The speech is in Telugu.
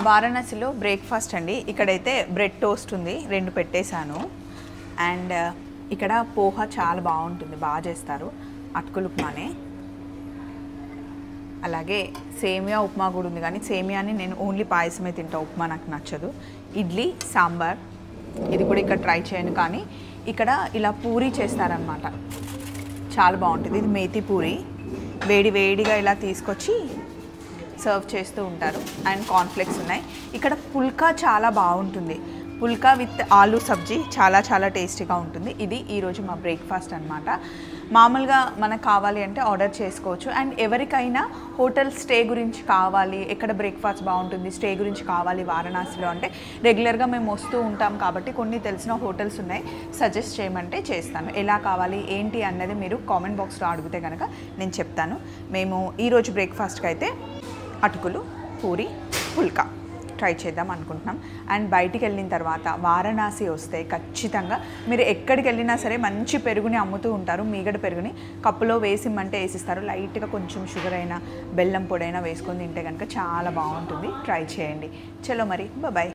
వారణాసిలో బ్రేక్ఫాస్ట్ అండి. ఇక్కడైతే బ్రెడ్ టోస్ట్ ఉంది, 2 పెట్టేశాను. అండ్ ఇక్కడ పోహా చాలా బాగుంటుంది, బాగా చేస్తారు, అటుకులు ఉప్మానే. అలాగే సేమియా ఉప్మా కూడా ఉంది, కానీ సేమియాని నేను ఓన్లీ పాయసమే తింటా, ఉప్మా నాకు నచ్చదు. ఇడ్లీ సాంబార్, ఇది కూడా ఇక్కడ ట్రై చేయను, కానీ ఇక్కడ ఇలా పూరీ చేస్తారనమాట, చాలా బాగుంటుంది. ఇది మేతి పూరి, వేడి వేడిగా ఇలా తీసుకొచ్చి సర్వ్ చేస్తూ ఉంటారు. అండ్ కార్న్ఫ్లెక్స్ ఉన్నాయి. ఇక్కడ పుల్కా చాలా బాగుంటుంది, పుల్కా విత్ ఆలూ సబ్జీ చాలా చాలా టేస్టీగా ఉంటుంది. ఇది ఈరోజు మా బ్రేక్ఫాస్ట్ అనమాట. మామూలుగా మనకు కావాలి అంటే ఆర్డర్ చేసుకోవచ్చు. అండ్ ఎవరికైనా హోటల్ స్టే గురించి కావాలి, ఎక్కడ బ్రేక్ఫాస్ట్ బాగుంటుంది, స్టే గురించి కావాలి వారణాసిలో అంటే, రెగ్యులర్గా మేము వస్తూ ఉంటాం కాబట్టి కొన్ని తెలిసిన హోటల్స్ ఉన్నాయి, సజెస్ట్ చేయమంటే చేస్తాను. ఎలా కావాలి ఏంటి అన్నది మీరు కామెంట్ బాక్స్లో అడిగితే కనుక నేను చెప్తాను. మేము ఈరోజు బ్రేక్ఫాస్ట్కి అయితే అటుకులు, పూరి, పుల్కా ట్రై చేద్దాం అనుకుంటున్నాం. అండ్ బయటికి వెళ్ళిన తర్వాత వారణాసి వస్తే ఖచ్చితంగా మీరు ఎక్కడికి వెళ్ళినా సరే మంచి పెరుగుని అమ్ముతూ ఉంటారు, మీగడ పెరుగుని కప్పులో వేసిమ్మంటే వేసిస్తారు. లైట్గా కొంచెం షుగర్ అయినా బెల్లం పొడైనా వేసుకొని తింటే కనుక చాలా బాగుంటుంది, ట్రై చేయండి. చలో మరి, బాయ్.